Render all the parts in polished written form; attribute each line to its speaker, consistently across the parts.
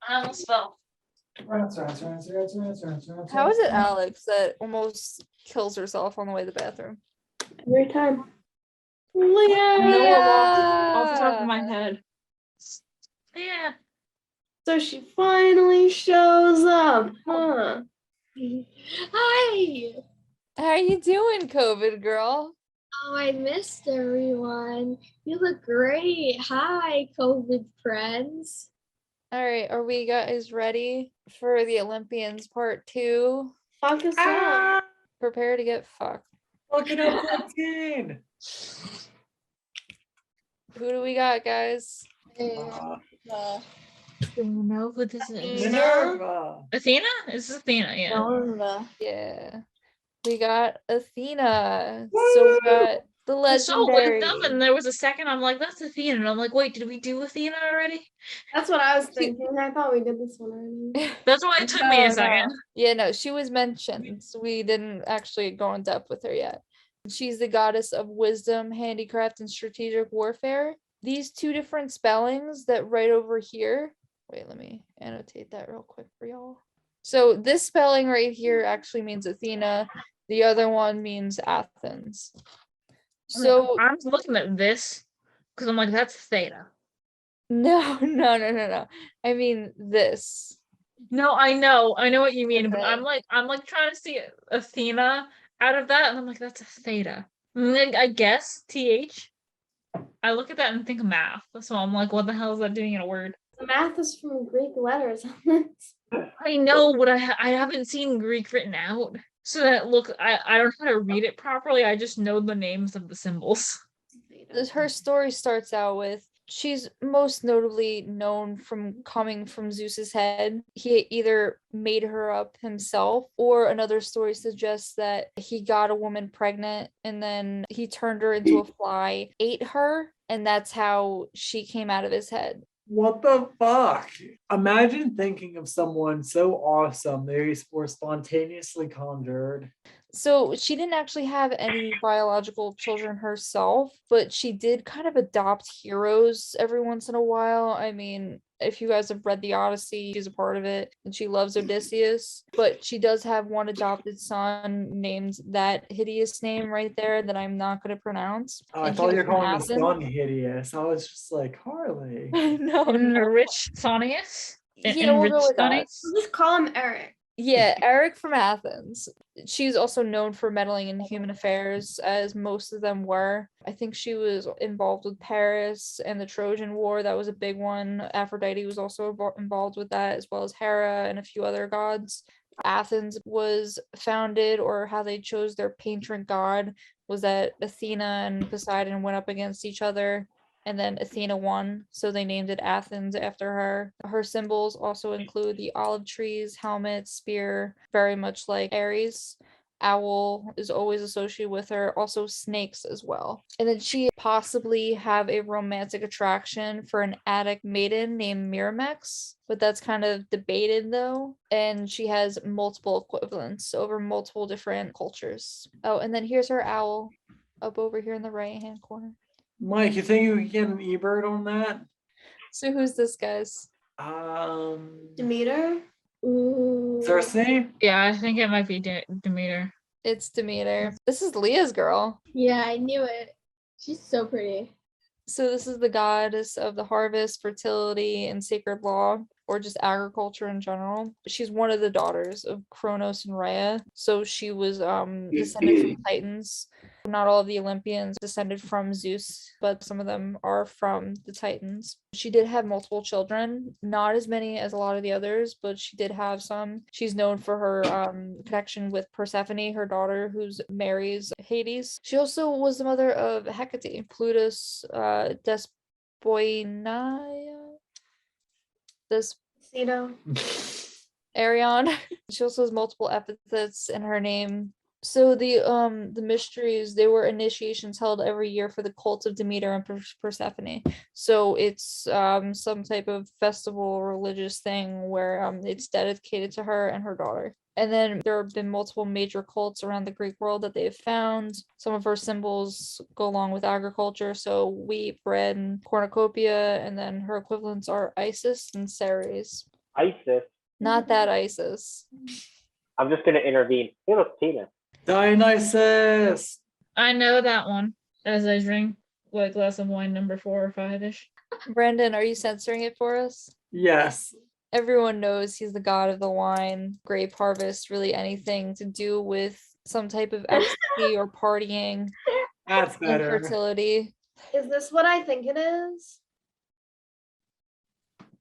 Speaker 1: I almost fell.
Speaker 2: How
Speaker 3: is it Alex that almost kills herself on the way to the bathroom?
Speaker 4: Every time.
Speaker 1: Noah walked off the top of my head. Yeah.
Speaker 4: So she finally shows up, huh?
Speaker 5: Hi!
Speaker 3: How are you doing, COVID girl?
Speaker 5: Oh, I missed everyone. You look great. Hi, COVID friends.
Speaker 3: All right, are we guys ready for the Olympians part 2?
Speaker 4: Fuck us up.
Speaker 3: Prepare to get fucked.
Speaker 2: Fucking up 14.
Speaker 3: Who do we got, guys?
Speaker 1: Don't know who this is.
Speaker 2: Minerva.
Speaker 1: Athena? Is this Athena? Yeah.
Speaker 3: Yeah. We got Athena.
Speaker 2: Woo!
Speaker 3: So we got the
Speaker 1: I saw
Speaker 3: legendary.
Speaker 1: them and there was a second I'm like, that's Athena. And I'm like, wait, did we do Athena already?
Speaker 4: That's what I was thinking. I thought we did this one already.
Speaker 1: That's why it took me a second.
Speaker 3: Yeah, no, she was mentioned. So we didn't actually go in depth with her yet. She's the goddess of wisdom, handicraft, and strategic warfare. These two different spellings that right over here. Wait, let me annotate that real quick for y'all. So this spelling right here actually means Athena. The other one means Athens. So
Speaker 1: I'm looking at this because I'm like, that's Theta.
Speaker 3: no. I mean this.
Speaker 1: No, I know what you mean, but
Speaker 3: Okay.
Speaker 1: I'm like trying to see Athena out of that, and I'm like, that's a Theta. And then I guess TH. I look at that and think of math. So I'm like, what the hell is that doing in a word?
Speaker 4: The math is from Greek letters.
Speaker 1: I know, but I haven't seen Greek written out. So that I don't know how to read it properly. I just know the names of the symbols.
Speaker 3: Her story starts out with she's most notably known from coming from Zeus's head. He either made her up himself, or another story suggests that he got a woman pregnant and then he turned her into a fly, ate her, and that's how she came out of his head.
Speaker 2: What the fuck? Imagine thinking of someone so awesome they were spontaneously conjured.
Speaker 3: So she didn't actually have any biological children herself, but she did kind of adopt heroes every once in a while. I mean, if you guys have read the Odyssey, she's a part of it, and she loves Odysseus. But she does have one adopted son named that hideous name right there that I'm not going to pronounce.
Speaker 2: Oh, I
Speaker 3: And he
Speaker 2: thought you
Speaker 3: was
Speaker 2: were
Speaker 3: from
Speaker 2: calling the
Speaker 3: Athens.
Speaker 2: son hideous. I was just like, Harley.
Speaker 3: No,
Speaker 1: And a rich Sonius.
Speaker 3: Yeah, we'll go with that.
Speaker 4: Just call him Eric.
Speaker 3: Yeah, Eric from Athens. She's also known for meddling in human affairs, as most of them were. I think she was involved with Paris and the Trojan War. That was a big one. Aphrodite was also involved with that, as well as Hera and a few other gods. Athens was founded, or how they chose their patron god was that Athena and Poseidon went up against each other. And then Athena won, so they named it Athens after her. Her symbols also include the olive trees, helmet, spear, very much like Ares. Owl is always associated with her, also snakes as well. And then she possibly have a romantic attraction for an Attic maiden named Myrmex, but that's kind of debated though. And she has multiple equivalents over multiple different cultures. Oh, and then here's her owl up over here in the right-hand corner.
Speaker 2: Mike, you think you could get an E-Bird on that?
Speaker 3: So who's this, guys?
Speaker 4: Demeter?
Speaker 5: Ooh.
Speaker 2: Circe?
Speaker 1: Yeah, I think it might be Demeter.
Speaker 3: It's Demeter. This is Leah's girl.
Speaker 5: Yeah, I knew it. She's so pretty.
Speaker 3: So this is the goddess of the harvest, fertility, and sacred law, or just agriculture in general. She's one of the daughters of Kronos and Rhea. So she was descended from Titans. Not all of the Olympians descended from Zeus, but some of them are from the Titans. She did have multiple children, not as many as a lot of the others, but she did have some. She's known for her connection with Persephone, her daughter, who's marries Hades. She also was the mother of Hecate, Plutus, Despoina, Arion. She also has multiple epithets in her name. So the mysteries, they were initiations held every year for the cult of Demeter and Persephone. So it's some type of festival religious thing where it's dedicated to her and her daughter. And then there have been multiple major cults around the Greek world that they've found. Some of her symbols go along with agriculture, so wheat, bread, and cornucopia, and then her equivalents are Isis and Ceres.
Speaker 6: Isis.
Speaker 3: Not that Isis.
Speaker 6: I'm just gonna intervene. Hey, look, Tina.
Speaker 2: Dionysus.
Speaker 1: I know that one as I drink like glass of wine number 4 or 5-ish.
Speaker 3: Brandon, are you censoring it for us?
Speaker 2: Yes.
Speaker 3: Everyone knows he's the god of the wine, grape harvest, really anything to do with some type of ecstasy or partying
Speaker 2: That's
Speaker 3: and
Speaker 2: better.
Speaker 3: fertility.
Speaker 4: Is this what I think it is?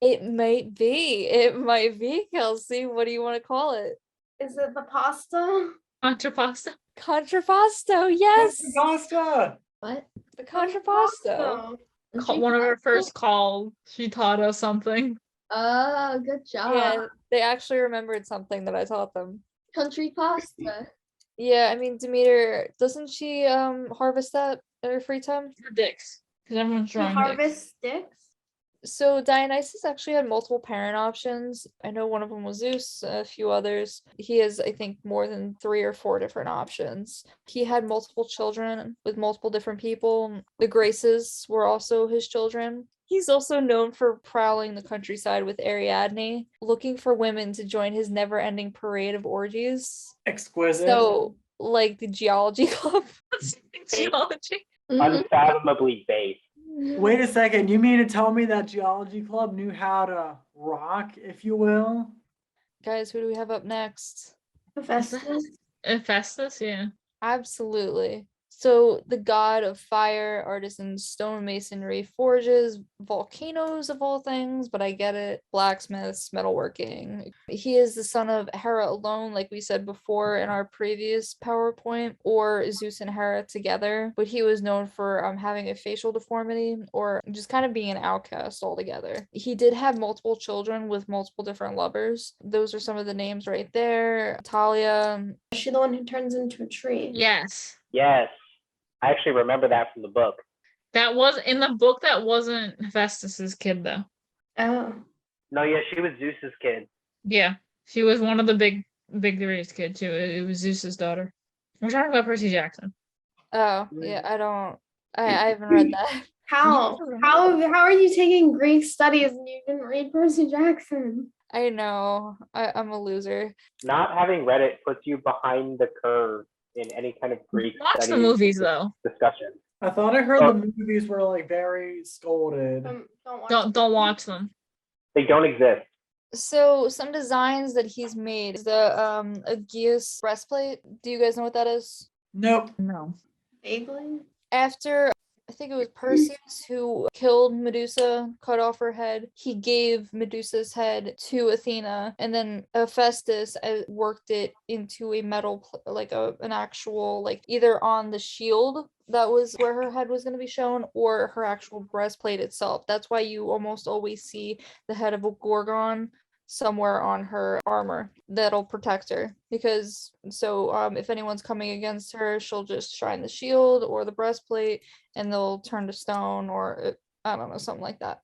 Speaker 3: It might be. It might be, Kelsey. What do you want to call it?
Speaker 4: Is it the pasta?
Speaker 1: Contrapasta.
Speaker 3: Contrappasto, yes!
Speaker 2: Costa.
Speaker 5: What?
Speaker 3: The contrappasto.
Speaker 1: One of our first calls, she taught us something.
Speaker 5: Oh, good job.
Speaker 3: Yeah, they actually remembered something that I taught them.
Speaker 5: Country pasta.
Speaker 3: Yeah, I mean, Demeter, doesn't she harvest that in her free time?
Speaker 1: For dicks. Because everyone's
Speaker 4: You
Speaker 1: drawing dicks.
Speaker 4: harvest sticks?
Speaker 3: So Dionysus actually had multiple parent options. I know one of them was Zeus, a few others. He has, I think, more than 3 or 4 different options. He had multiple children with multiple different people. The Graces were also his children. He's also known for prowling the countryside with Ariadne, looking for women to join his never-ending parade of orgies.
Speaker 2: Exquisite.
Speaker 3: So, like the geology club.
Speaker 1: Geology.
Speaker 5: Mhm.
Speaker 6: Unfathomably base.
Speaker 2: Wait a second. You mean to tell me that geology club knew how to rock, if you will?
Speaker 3: Guys, who do we have up next?
Speaker 4: Hephaestus?
Speaker 1: Hephaestus, yeah.
Speaker 3: Absolutely. So the god of fire, artisans, stonemasonry, forges, volcanoes of all things, but I get it. Blacksmiths, metalworking. He is the son of Hera alone, like we said before in our previous PowerPoint, or Zeus and Hera together. But he was known for having a facial deformity or just kind of being an outcast altogether. He did have multiple children with multiple different lovers. Those are some of the names right there. Talia.
Speaker 4: Is she the one who turns into a tree?
Speaker 1: Yes.
Speaker 6: Yes. I actually remember that from the book.
Speaker 1: That was in the book. That wasn't Hephaestus's kid though.
Speaker 4: Oh.
Speaker 6: No, yeah, she was Zeus's kid.
Speaker 1: Yeah, she was one of the big three's kid too. It was Zeus's daughter. We're talking about Percy Jackson.
Speaker 3: Oh, yeah, I haven't read that.
Speaker 4: How? How are you taking Greek studies and you didn't read Percy Jackson?
Speaker 3: I know. I'm a loser.
Speaker 6: Not having read it puts you behind the curve in any kind of Greek
Speaker 1: Watch the
Speaker 6: studies
Speaker 1: movies though.
Speaker 6: discussion.
Speaker 2: I thought I heard
Speaker 6: Oh.
Speaker 2: the movies were like very scolded.
Speaker 1: Don't watch them.
Speaker 6: They don't exist.
Speaker 3: So some designs that he's made is the Aegeus breastplate. Do you guys know what that is?
Speaker 2: Nope.
Speaker 1: No.
Speaker 4: Vaguely?
Speaker 3: After I think it was Perseus who killed Medusa, cut off her head. He gave Medusa's head to Athena, and then Hephaestus worked it into a metal, like an actual, like either on the shield that was where her head was going to be shown, or her actual breastplate itself. That's why you almost always see the head of a Gorgon somewhere on her armor that'll protect her, because if anyone's coming against her, she'll just shine the shield or the breastplate and they'll turn to stone, or I don't know, something like that.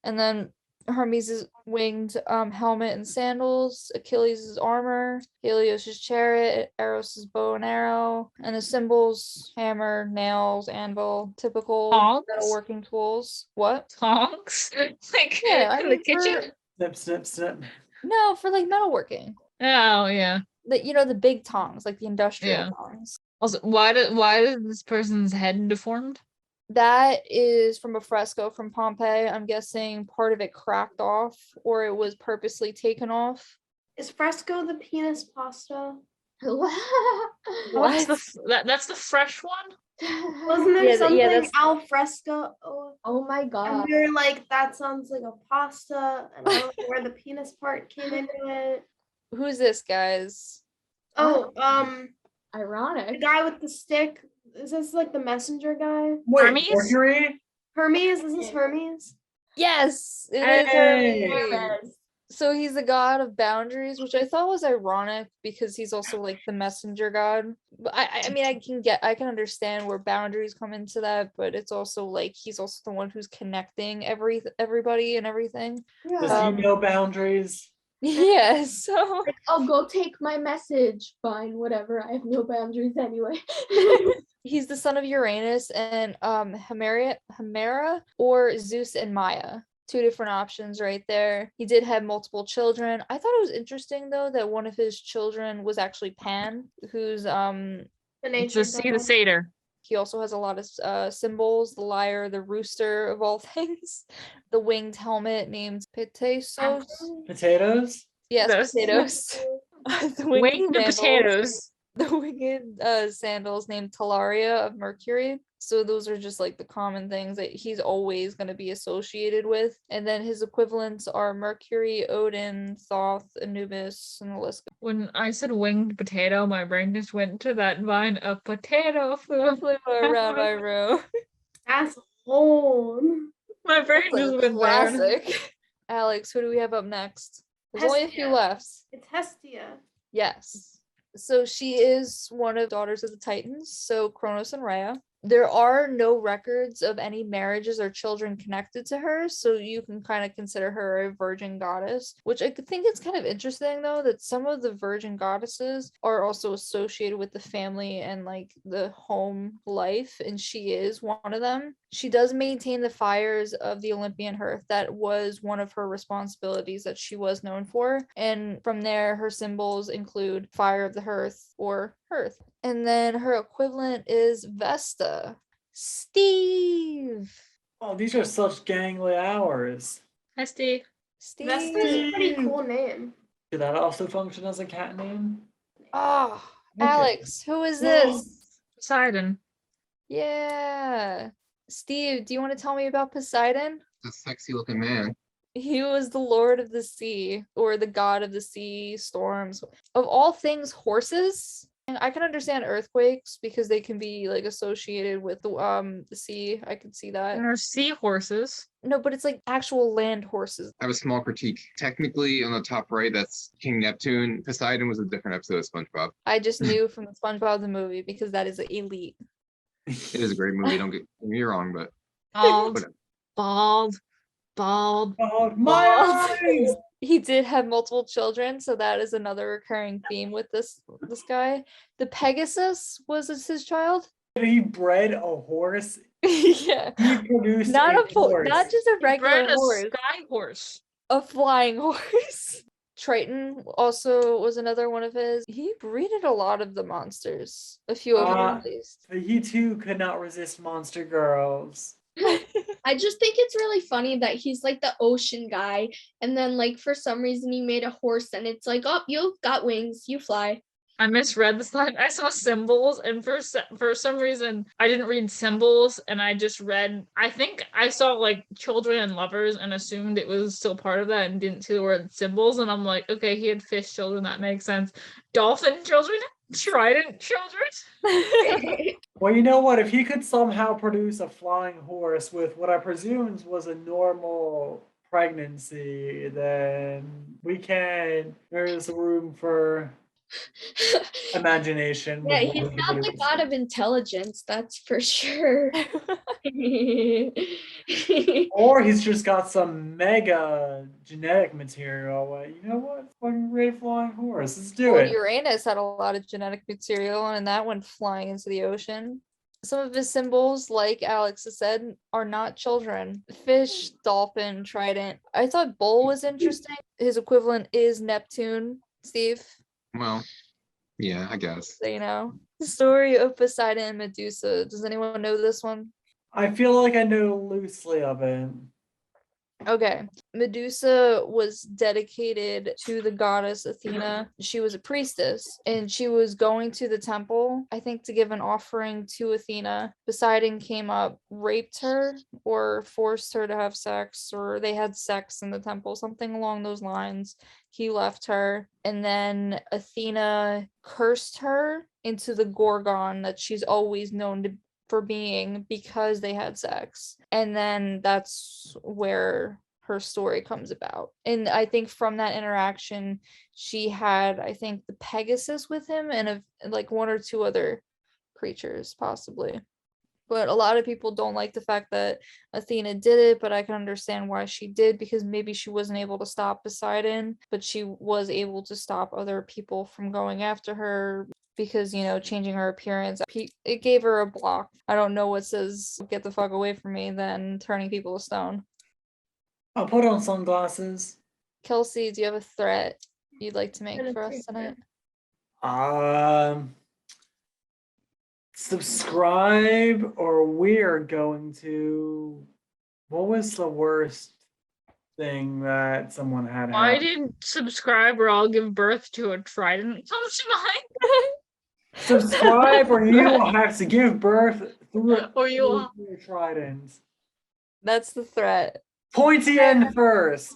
Speaker 3: And then Hermes' winged helmet and sandals, Achilles' armor, Helios' chariot, Eros' bow and arrow, and the symbols: hammer, nails, anvil, typical
Speaker 1: Tongs?
Speaker 3: metalworking tools. What?
Speaker 1: Tongs? Like
Speaker 3: Yeah, I
Speaker 1: in
Speaker 3: mean,
Speaker 1: the kitchen?
Speaker 2: Snip, snip, snip.
Speaker 3: No, for like metalworking.
Speaker 1: Oh yeah.
Speaker 3: The big tongs, like the industrial
Speaker 1: Yeah.
Speaker 3: tongs.
Speaker 1: Also, why did this person's head deformed?
Speaker 3: That is from a fresco from Pompeii. I'm guessing part of it cracked off, or it was purposely taken off.
Speaker 4: Is fresco the penis pasta?
Speaker 1: What's that's the fresh one?
Speaker 4: Wasn't there
Speaker 3: Yeah,
Speaker 4: something
Speaker 3: that's-
Speaker 4: al fresco?
Speaker 5: Oh my
Speaker 4: And
Speaker 5: god.
Speaker 4: we were like, that sounds like a pasta, and I don't know where the penis part came into it.
Speaker 3: Who's this, guys?
Speaker 4: Oh, the
Speaker 5: Ironic.
Speaker 4: guy with the stick. Is this like the messenger guy?
Speaker 2: Wait,
Speaker 1: Hermes?
Speaker 2: Mercury?
Speaker 4: Hermes? Is this Hermes?
Speaker 3: Yes, it is
Speaker 2: Hey!
Speaker 3: Hermes. So he's the god of boundaries, which I thought was ironic because he's also like the messenger god. But I mean, I can understand where boundaries come into that, but it's also like he's also the one who's connecting everybody and everything.
Speaker 2: Does
Speaker 4: Yeah.
Speaker 2: he know boundaries?
Speaker 3: Yeah, so
Speaker 5: Like, I'll go take my message. Fine, whatever. I have no boundaries anyway.
Speaker 3: he's the son of Uranus and Hemera or Zeus and Maya. Two different options right there. He did have multiple children. I thought it was interesting though that one of his children was actually Pan, who's
Speaker 4: The
Speaker 1: It's
Speaker 4: nature
Speaker 1: the sea, the
Speaker 4: god.
Speaker 1: satyr.
Speaker 3: he also has a lot of symbols, the lyre, the rooster of all things, the winged helmet named Petesos.
Speaker 2: Potatoes?
Speaker 3: Yes,
Speaker 1: Those.
Speaker 3: potatoes. The winged
Speaker 1: Winged
Speaker 3: sandals.
Speaker 1: potatoes.
Speaker 3: The winged sandals named Talaria of Mercury. So those are just like the common things that he's always going to be associated with. And then his equivalents are Mercury, Odin, Thoth, Anubis, and the list goes.
Speaker 1: When I said winged potato, my brain just went to that vine. A potato flew.
Speaker 3: Flew around my room.
Speaker 4: That's old.
Speaker 1: My brain
Speaker 3: That's
Speaker 1: just
Speaker 3: a
Speaker 1: went there.
Speaker 3: classic. Alex, who do we have up next? There's only a few
Speaker 4: Hestia.
Speaker 3: left.
Speaker 4: It's Hestia.
Speaker 3: Yes. So she is one of daughters of the Titans, so Kronos and Rhea. There are no records of any marriages or children connected to her, so you can kind of consider her a virgin goddess, which I think it's kind of interesting though that some of the virgin goddesses are also associated with the family and like the home life, and she is one of them. She does maintain the fires of the Olympian hearth. That was one of her responsibilities that she was known for. And from there, her symbols include fire of the hearth or hearth. And then her equivalent is Vesta. Steve.
Speaker 2: Oh, these are such gangly hours.
Speaker 1: Hestia.
Speaker 3: Steve.
Speaker 4: Vesta is a pretty cool name.
Speaker 2: Could that also function as a cat name?
Speaker 3: Oh,
Speaker 2: Okay.
Speaker 3: Alex, who is this?
Speaker 1: Poseidon.
Speaker 3: Yeah. Steve, do you want to tell me about Poseidon?
Speaker 7: A sexy looking man.
Speaker 3: He was the lord of the sea, or the god of the sea, storms. Of all things, horses. And I can understand earthquakes because they can be like associated with the sea. I can see
Speaker 1: And
Speaker 3: that.
Speaker 1: our seahorses.
Speaker 3: No, but it's like actual land horses.
Speaker 7: I have a small critique. Technically, on the top right, that's King Neptune. Poseidon was a different episode of SpongeBob.
Speaker 3: I just knew from the SpongeBob the movie because that is elite.
Speaker 7: It is a great movie. Don't get me wrong, but
Speaker 1: Bald.
Speaker 7: Whatever.
Speaker 1: Bald. Bald.
Speaker 2: Oh, my eyes!
Speaker 3: He did have multiple children, so that is another recurring theme with this guy. The Pegasus was his child.
Speaker 2: He bred a horse.
Speaker 3: Yeah,
Speaker 2: He produced
Speaker 3: not a
Speaker 2: horse.
Speaker 3: not just a regular
Speaker 1: Bred a
Speaker 3: horse,
Speaker 1: sky horse.
Speaker 3: a flying horse. Triton also was another one of his. He breeded a lot of the monsters, a few of them at least.
Speaker 2: He too could not resist monster girls.
Speaker 5: I just think it's really funny that he's like the ocean guy, and then like for some reason he made a horse, and it's like, oh, you've got wings, you fly.
Speaker 1: I misread this line. I saw symbols, and for some reason, I didn't read symbols, and I just read. I think I saw like children and lovers, and assumed it was still part of that, and didn't see the word symbols. And I'm like, okay, he had fish children. That makes sense. Dolphin children, trident children.
Speaker 2: Well, you know what? If he could somehow produce a flying horse with what I presumed was a normal pregnancy, then there's room for imagination.
Speaker 5: Yeah,
Speaker 2: with
Speaker 5: he's
Speaker 2: what he
Speaker 5: not the
Speaker 2: produces.
Speaker 5: god of intelligence, that's for sure.
Speaker 2: Or he's just got some mega genetic material. You know what? Fucking great flying horse. Let's do
Speaker 3: Well,
Speaker 2: it.
Speaker 3: Uranus had a lot of genetic material, and that went flying into the ocean. Some of his symbols, like Alex has said, are not children. Fish, dolphin, trident. I thought bull was interesting. His equivalent is Neptune. Steve,
Speaker 7: well, yeah, I guess.
Speaker 3: so you know. The story of Poseidon and Medusa. Does anyone know this one?
Speaker 2: I feel like I know loosely of it.
Speaker 3: Okay. Medusa was dedicated to the goddess Athena. She was a priestess, and she was going to the temple, I think, to give an offering to Athena. Poseidon came up, raped her, or forced her to have sex, or they had sex in the temple, something along those lines. He left her, and then Athena cursed her into the Gorgon that she's always known to for being because they had sex. And then that's where her story comes about. And I think from that interaction, she had, I think, the Pegasus with him and like one or two other creatures, possibly. But a lot of people don't like the fact that Athena did it, but I can understand why she did, because maybe she wasn't able to stop Poseidon, but she was able to stop other people from going after her because, you know, changing her appearance, it gave her a block. I don't know what says get the fuck away from me than turning people to stone.
Speaker 2: I'll put on sunglasses.
Speaker 3: Kelsey, do you have a threat you'd like to make
Speaker 4: Gonna
Speaker 3: for us
Speaker 4: take
Speaker 3: tonight?
Speaker 2: Subscribe or we're going to. What was the worst thing that someone had
Speaker 1: I
Speaker 2: happen?
Speaker 1: didn't subscribe or I'll give birth to a trident. Comes to mind.
Speaker 2: Subscribe or you will have to give birth through
Speaker 1: Or you will.
Speaker 2: through a trident.
Speaker 3: That's the threat.
Speaker 2: Pointy end first.